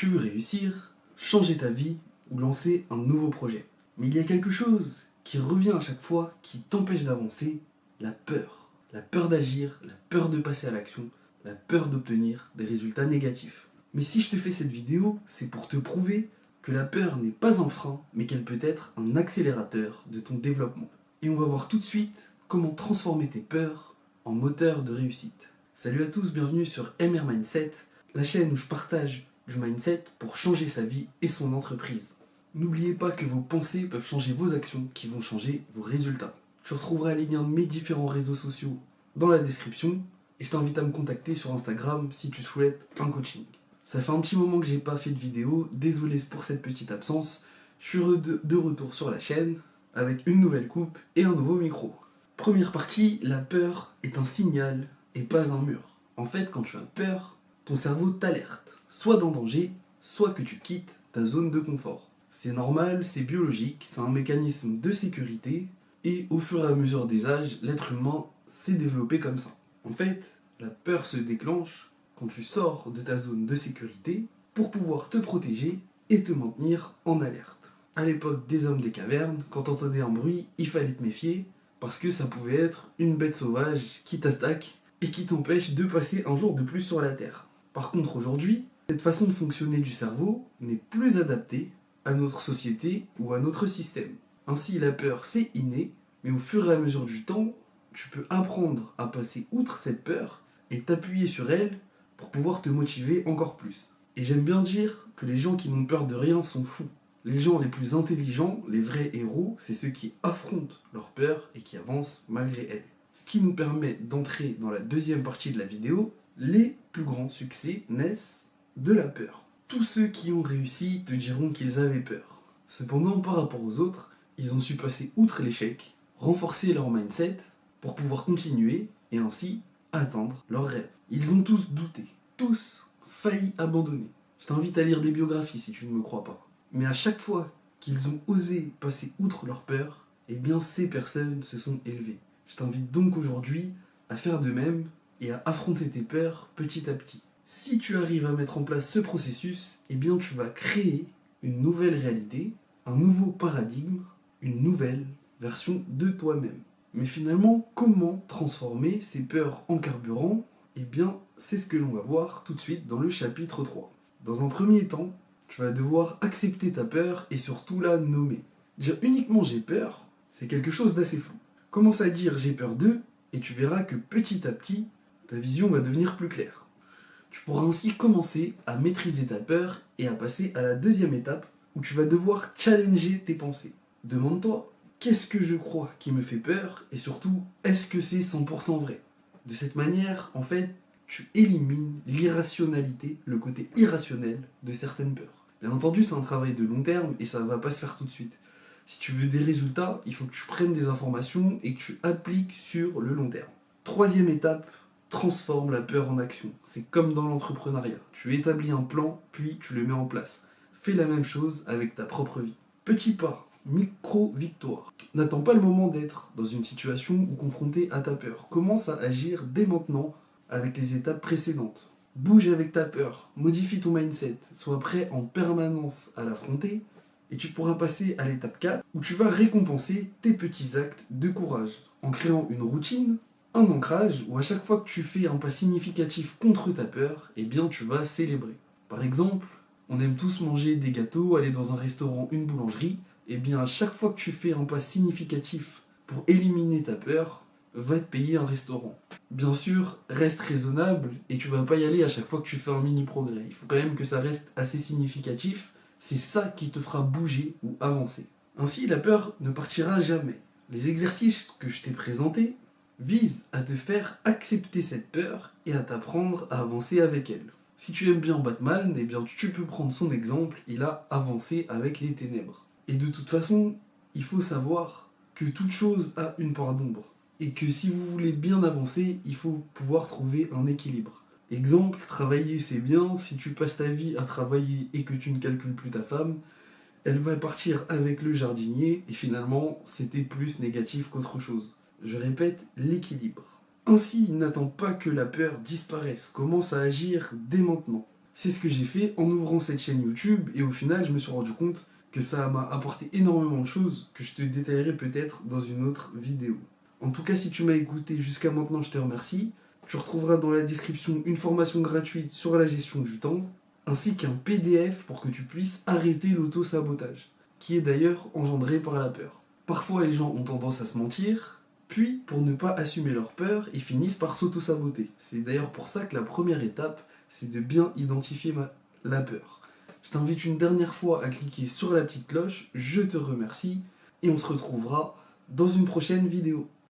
Tu veux réussir, changer ta vie ou lancer un nouveau projet. Mais il y a quelque chose qui revient à chaque fois, qui t'empêche d'avancer, la peur. La peur d'agir, la peur de passer à l'action, la peur d'obtenir des résultats négatifs. Mais si je te fais cette vidéo, c'est pour te prouver que la peur n'est pas un frein, mais qu'elle peut être un accélérateur de ton développement. Et on va voir tout de suite comment transformer tes peurs en moteur de réussite. Salut à tous, bienvenue sur MR Mindset, la chaîne où je partage du mindset pour changer sa vie et son entreprise. N'oubliez pas que vos pensées peuvent changer vos actions qui vont changer vos résultats. Tu retrouveras les liens de mes différents réseaux sociaux dans la description et je t'invite à me contacter sur Instagram si tu souhaites un coaching. Ça fait un petit moment que j'ai pas fait de vidéo, désolé pour cette petite absence. Je suis de retour sur la chaîne avec une nouvelle coupe et un nouveau micro. Première partie, la peur est un signal et pas un mur. En fait, quand tu as peur, ton cerveau t'alerte, soit d'un danger, soit que tu quittes ta zone de confort. C'est normal, c'est biologique, c'est un mécanisme de sécurité et au fur et à mesure des âges, l'être humain s'est développé comme ça. En fait, la peur se déclenche quand tu sors de ta zone de sécurité pour pouvoir te protéger et te maintenir en alerte. À l'époque des hommes des cavernes, quand t'entendais un bruit, il fallait te méfier parce que ça pouvait être une bête sauvage qui t'attaque et qui t'empêche de passer un jour de plus sur la Terre. Par contre, aujourd'hui, cette façon de fonctionner du cerveau n'est plus adaptée à notre société ou à notre système. Ainsi, la peur, c'est inné, mais au fur et à mesure du temps, tu peux apprendre à passer outre cette peur et t'appuyer sur elle pour pouvoir te motiver encore plus. Et j'aime bien dire que les gens qui n'ont peur de rien sont fous. Les gens les plus intelligents, les vrais héros, c'est ceux qui affrontent leur peur et qui avancent malgré elle. Ce qui nous permet d'entrer dans la deuxième partie de la vidéo, les plus grands succès naissent de la peur. Tous ceux qui ont réussi te diront qu'ils avaient peur. Cependant, par rapport aux autres, ils ont su passer outre l'échec, renforcer leur mindset pour pouvoir continuer et ainsi atteindre leurs rêves. Ils ont tous douté, tous failli abandonner. Je t'invite à lire des biographies si tu ne me crois pas. Mais à chaque fois qu'ils ont osé passer outre leur peur, eh bien ces personnes se sont élevées. Je t'invite donc aujourd'hui à faire de même et à affronter tes peurs petit à petit. Si tu arrives à mettre en place ce processus, eh bien tu vas créer une nouvelle réalité, un nouveau paradigme, une nouvelle version de toi-même. Mais finalement, comment transformer ces peurs en carburant? Eh bien, c'est ce que l'on va voir tout de suite dans le chapitre 3. Dans un premier temps, tu vas devoir accepter ta peur et surtout la nommer. Dire uniquement j'ai peur, c'est quelque chose d'assez flou. Commence à dire j'ai peur d'eux et tu verras que petit à petit, ta vision va devenir plus claire. Tu pourras ainsi commencer à maîtriser ta peur et à passer à la deuxième étape où tu vas devoir challenger tes pensées. Demande-toi, qu'est-ce que je crois qui me fait peur et surtout, est-ce que c'est 100% vrai? De cette manière, en fait, tu élimines l'irrationalité, le côté irrationnel de certaines peurs. Bien entendu, c'est un travail de long terme et ça ne va pas se faire tout de suite. Si tu veux des résultats, il faut que tu prennes des informations et que tu appliques sur le long terme. Troisième étape, transforme la peur en action. C'est comme dans l'entrepreneuriat. Tu établis un plan, puis tu le mets en place. Fais la même chose avec ta propre vie. Petit pas, micro-victoire. N'attends pas le moment d'être dans une situation ou confronté à ta peur. Commence à agir dès maintenant avec les étapes précédentes. Bouge avec ta peur, modifie ton mindset, sois prêt en permanence à l'affronter et tu pourras passer à l'étape 4 où tu vas récompenser tes petits actes de courage en créant une routine, un ancrage où à chaque fois que tu fais un pas significatif contre ta peur, eh bien tu vas célébrer. Par exemple, on aime tous manger des gâteaux, aller dans un restaurant, une boulangerie, eh bien à chaque fois que tu fais un pas significatif pour éliminer ta peur, va te payer un restaurant. Bien sûr, reste raisonnable et tu vas pas y aller à chaque fois que tu fais un mini progrès. Il faut quand même que ça reste assez significatif. C'est ça qui te fera bouger ou avancer. Ainsi, la peur ne partira jamais. Les exercices que je t'ai présentés visent à te faire accepter cette peur et à t'apprendre à avancer avec elle. Si tu aimes bien Batman, eh bien tu peux prendre son exemple, il a avancé avec les ténèbres. Et de toute façon, il faut savoir que toute chose a une part d'ombre. Et que si vous voulez bien avancer, il faut pouvoir trouver un équilibre. Exemple, travailler c'est bien, si tu passes ta vie à travailler et que tu ne calcules plus ta femme, elle va partir avec le jardinier et finalement c'était plus négatif qu'autre chose. Je répète, l'équilibre. Ainsi, n'attends pas que la peur disparaisse, commence à agir dès maintenant. C'est ce que j'ai fait en ouvrant cette chaîne YouTube et au final, je me suis rendu compte que ça m'a apporté énormément de choses que je te détaillerai peut-être dans une autre vidéo. En tout cas, si tu m'as écouté jusqu'à maintenant, je te remercie. Tu retrouveras dans la description une formation gratuite sur la gestion du temps, ainsi qu'un PDF pour que tu puisses arrêter l'auto-sabotage, qui est d'ailleurs engendré par la peur. Parfois, les gens ont tendance à se mentir, puis, pour ne pas assumer leur peur, ils finissent par s'auto-saboter. C'est d'ailleurs pour ça que la première étape, c'est de bien identifier la peur. Je t'invite une dernière fois à cliquer sur la petite cloche, je te remercie, et on se retrouvera dans une prochaine vidéo.